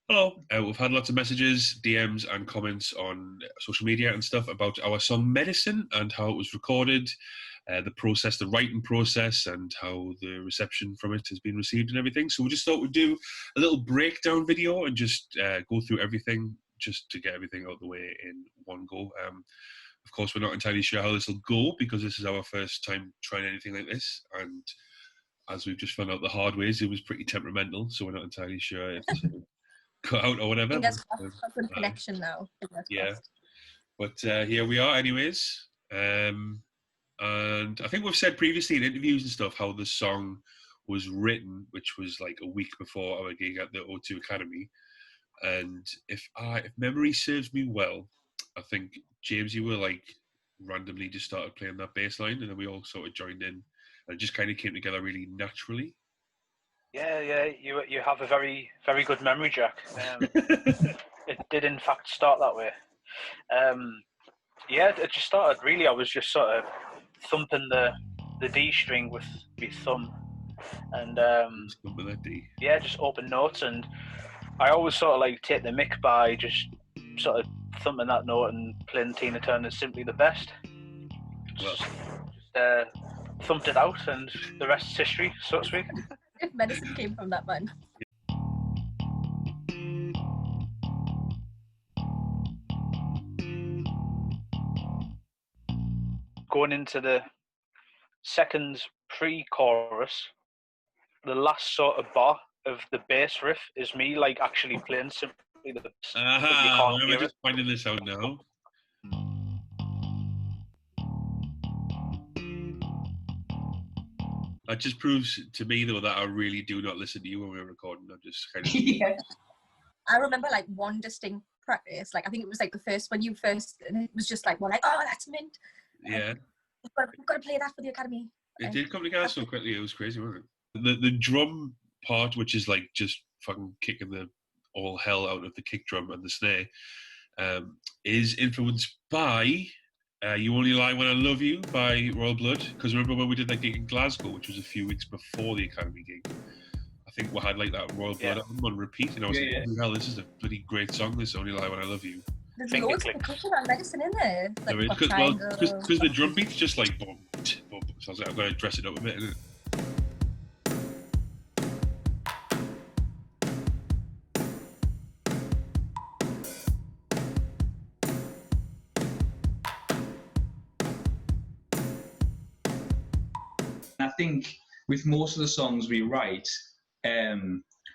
Hello. We've had lots of messages, DMs, and comments on social media and stuff about our song Medicine and how it was recorded, the process, the writing process, and how the reception from it has been received and everything. So we just thought we'd do a little breakdown video and just go through everything just to get everything out of the way in one go. Of course, we're not entirely sure how this will go because this is our first time trying anything like this. And as we've just found out the hard ways, it was pretty temperamental. So we're not entirely sure if cut out or whatever. Fingers crossed, a good connection now. Yeah, but here we are anyways. And I think we've said previously in interviews and stuff how the song was written, which was like a week before our gig at the O2 Academy. And if memory serves me well, I think James, you were like randomly just started playing that bass line, and then we all sort of joined in, and it just kind of came together really naturally. Yeah, you have a very, very good memory, Jack. It did in fact start that way. Yeah, it just started really. I was just sort of thumping the D string with my thumb, and Thumping that D. yeah, just open notes, and I always sort of like take the mick by just sort of thumping that note and playing Tina Turner's "Simply the Best." Well, Just thumped it out, and the rest is history, so to speak. If Medicine came from that one. Going into the second pre-chorus, the last sort of bar of the bass riff is me like actually playing Simply the Best. we're just finding this out now. That just proves to me though that I really do not listen to you when we're recording. I'm just kind of Yeah. I remember like one distinct practice, like I think it was like the first when you first, and it was just like one like, oh, that's mint. yeah. We've got to play that for the academy. It did come together so quickly. It was crazy, wasn't it? The drum part, which is like just fucking kicking the all hell out of the kick drum and the snare, is influenced by "You Only Lie When I Love You" by Royal Blood. Because remember when we did that gig in Glasgow, which was a few weeks before the academy gig, I think we had like that Royal Blood album on repeat, and I was like, "Oh hell, this is a bloody great song. This "Only Lie When I Love You." There's loads of percussion and Medicine in there. Like, because the drum beat's just like boom, boom. So I was like, I've got to dress it up a bit, innit? I think with most of the songs we write,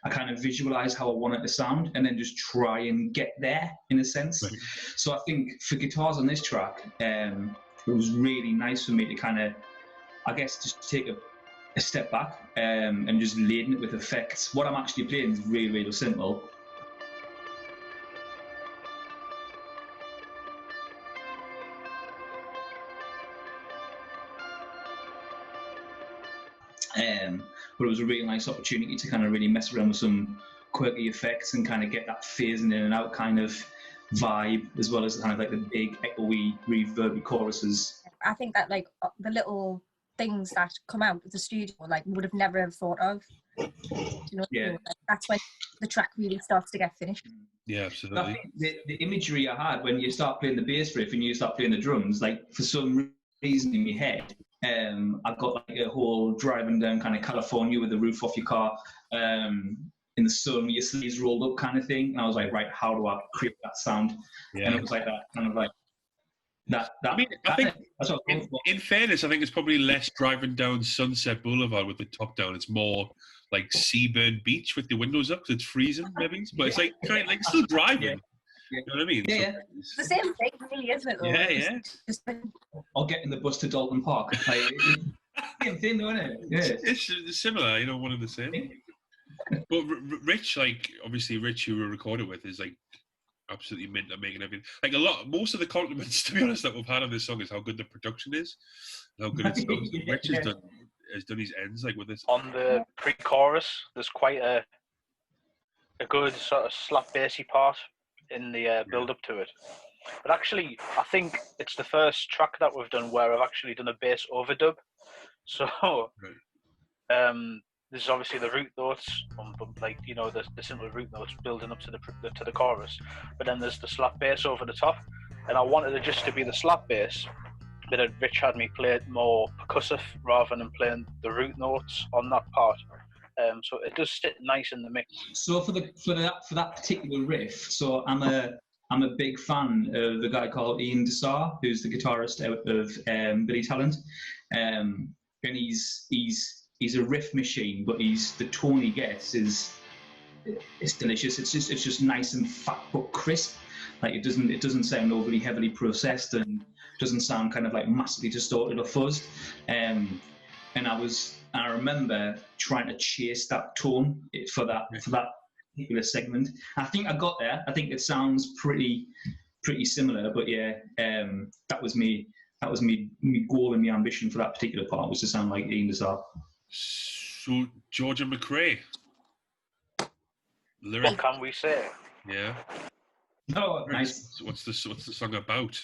I kind of visualize how I want it to sound and then just try and get there in a sense. Right. So I think for guitars on this track, it was really nice for me to kind of, I guess, just take a step back and just laden it with effects. What I'm actually playing is really, really simple. But it was a really nice opportunity to kind of really mess around with some quirky effects and kind of get that phasing in and out kind of vibe, as well as kind of like the big echoey, reverby choruses. I think that like the little things that come out of the studio, like would have never have thought of. You know, yeah. Like, that's when the track really starts to get finished. Yeah, absolutely. I think the imagery I had when you start playing the bass riff and you start playing the drums, like for some reason in my head, I've got like a whole driving down kind of California with the roof off your car in the sun with your sleeves rolled up kind of thing. And I was like, right, how do I create that sound? Yeah. And it was like that kind of like that. I mean, I think in fairness, I think it's probably less driving down Sunset Boulevard with the top down. It's more like Seaburn Beach with the windows up because it's freezing, maybe. But it's like kind of like still driving. Yeah. You know what I mean? Yeah, it's the same thing, really, isn't it? Though? Yeah. Or getting the bus to Dalton Park. Like, same thing, isn't it? Yeah. It's similar, you know, one of the same. But Rich, like, obviously Rich, who we recorded with, is like absolutely mint at making everything. Like most of the compliments, to be honest, that we've had on this song is how good the production is, and how good it sounds. Rich has done his ends like with this. On the pre-chorus, there's quite a good sort of slap bassy part in the build-up to it. But actually, I think it's the first track that we've done where I've actually done a bass overdub. So, there's obviously the root notes, like the simple root notes building up to the chorus, but then there's the slap bass over the top, and I wanted it just to be the slap bass, but then Rich had me play it more percussive rather than playing the root notes on that part. So it does sit nice in the mix. So for that particular riff, so I'm a big fan of a guy called Ian Desar, who's the guitarist out of Billy Talent, and he's a riff machine, but the tone he gets is delicious. It's just nice and fat but crisp. Like it doesn't sound overly heavily processed and doesn't sound kind of like massively distorted or fuzzed. And I remember trying to chase that tone for that particular segment. I think I got there. I think it sounds pretty similar, but yeah, that was me goal and my ambition for that particular part was to sound like Ian Desar. So Georgia McRae. Lyric. What can we say? Yeah. Oh, nice. What's the song about?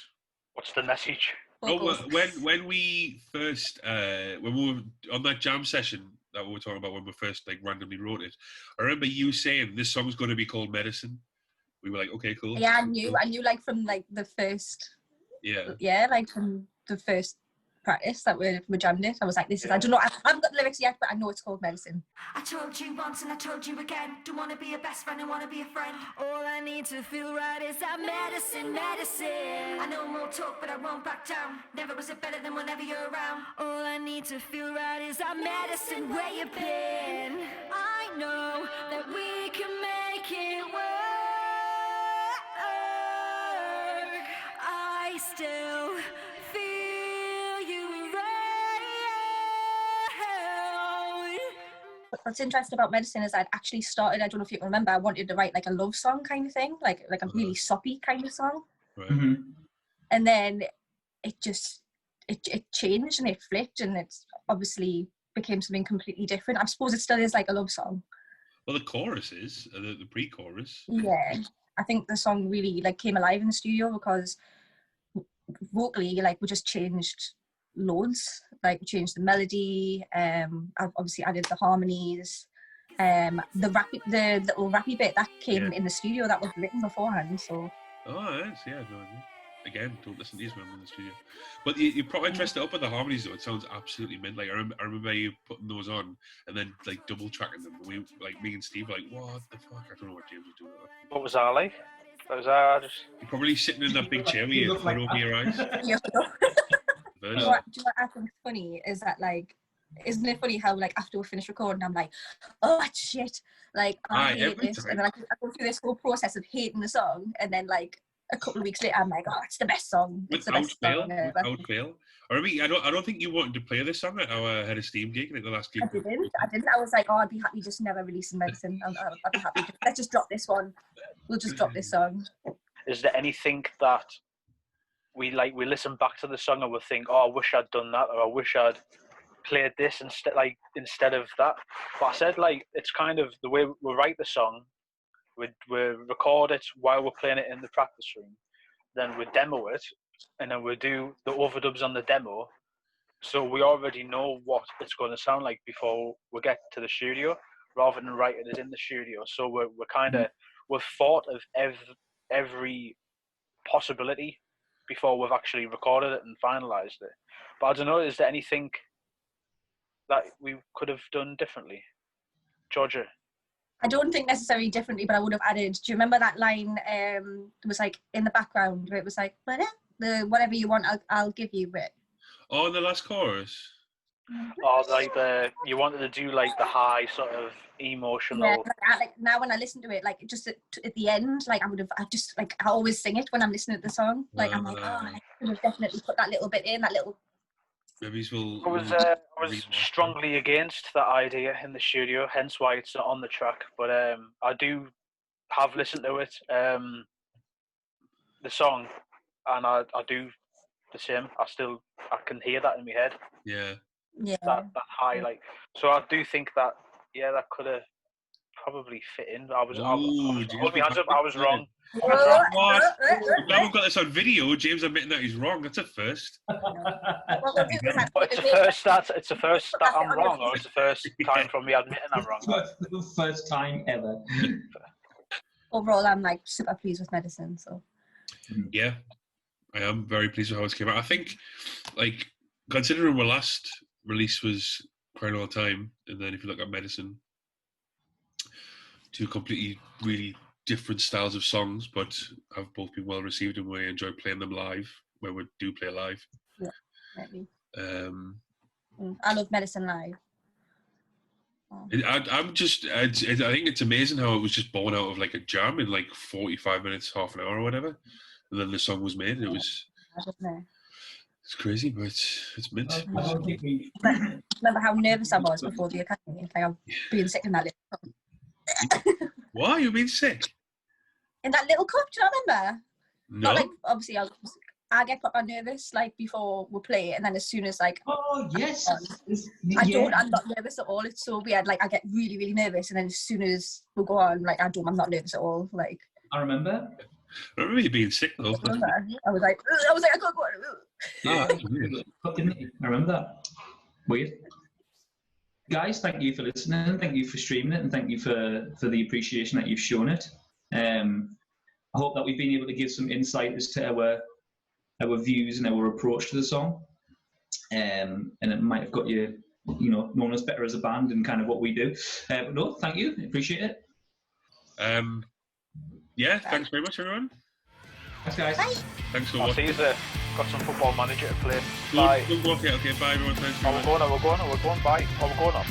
What's the message? Oh, when we first when we were on that jam session that we were talking about when we first like randomly wrote it, I remember you saying this song's going to be called Medicine. We were like, okay, cool. Yeah, I knew like from like the first. Yeah, like from the first practice that we jammed it. I was like, this is. I don't know. I haven't got the lyrics yet, but I know it's called Medicine. I told you once and I told you again. Don't want to be a best friend, I want to be a friend. All I need to feel right is that medicine. I know more talk, but I won't back down. Never is it better than whenever you're around. All I need to feel right is that medicine. Where you been? I know that we can make it work. I still feel you around. What's interesting about Medicine is I'd actually started, I don't know if you can remember, I wanted to write like a love song kind of thing, like a really soppy kind of song. Right. Mm-hmm. And then it changed and it flipped and it's obviously became something completely different. I suppose it still is like a love song. Well, the chorus is the pre-chorus. Yeah, I think the song really like came alive in the studio because vocally like we just changed loads. Like we changed the melody. I've obviously added the harmonies. The little rappy bit that came in the studio that was written beforehand. So. Oh, nice. Yeah, no, again, don't listen to these when I'm in the studio. But you probably dressed it up with the harmonies though. It sounds absolutely mint. Like I remember you putting those on and then like double tracking them. We like me and Steve were like, what the fuck? I don't know what James was doing. What was that like? That was I just. You're probably sitting in that big chair with your foot over your eyes. Do you know what I think is funny is that like, isn't it funny how like after we finish recording I'm like, oh shit, like I hate this, and then I go through this whole process of hating the song, and then like a couple of weeks later I'm like, oh, it's the best song. It's the best song ever. Without fail. I don't think you wanted to play this song at our Head of Steam gig, like the last gig. I didn't. I was like, oh, I'd be happy just never releasing Medicine. I'd be happy. Let's just drop this one. We'll just drop this song. Is there anything that we listen back to the song and we think, oh, I wish I'd done that, or I wish I'd played this instead of that? But I said like it's kind of the way we write the song. We record it while we're playing it in the practice room, then we demo it, and then we do the overdubs on the demo. So we already know what it's going to sound like before we get to the studio, rather than writing it in the studio. So we've thought of every possibility before we've actually recorded it and finalised it. But I don't know, is there anything that we could have done differently? Georgia? I don't think necessarily differently, but I would have added, do you remember that line it was like in the background where it was like, whatever you want, I'll give you it. Oh, the last chorus? Or like you wanted to do like the high sort of emotional. Yeah, like now when I listen to it, like just at the end, like I always sing it when I'm listening to the song. Like I'm like, oh, I could have definitely put that little bit in, that little. Maybe we'll. I was strongly against that idea in the studio, hence why it's not on the track. But I do have listened to it, the song, and I do the same. I can hear that in my head. Yeah. Yeah. That high, like, so I do think that that could have probably fit in. I was Ooh, hold my hands up. I was wrong. What? Now we've got this on video. James admitting that he's wrong. That's a first. What we'll do is But it's the first that I'm wrong, or it's the first time from me admitting I'm wrong. The first time ever. overall, I'm like super pleased with Medicine. So Yeah, I am very pleased with how it came out. I think, like, considering our last release was Crying All the Time, and then if you look at Medicine, two completely, really different styles of songs, but have both been well received, and we enjoy playing them live when we do play live. yeah, maybe. I love Medicine live. I'm just, I think it's amazing how it was just born out of like a jam in like 45 minutes, half an hour or whatever, and then the song was made. And it was, it's crazy, but it's mint. Remember how nervous I was before the academy? Like I've been sick in that little cup. Why? You've been sick? In that little cup, do you not remember? No. Not like, obviously, I get proper nervous like before we play, and then as soon as like yes, I'm not nervous at all. It's so weird. Like I get really, really nervous, and then as soon as we go on, like I'm not nervous at all. Like I remember you being sick though. I was like I can't go on. I remember that. Weird. Guys, thank you for listening. Thank you for streaming it, and thank you for the appreciation that you've shown it. I hope that we've been able to give some insight as to our views and our approach to the song, and it might have got you, known us better as a band and kind of what we do. But no, thank you, appreciate it. Yeah, thanks very much, everyone. Thanks, guys. Bye. Thanks for I'll watching. see you there. Got some Football Manager to play. Bye. Okay, bye everyone. Thanks very much. We're going. Bye. We're going up.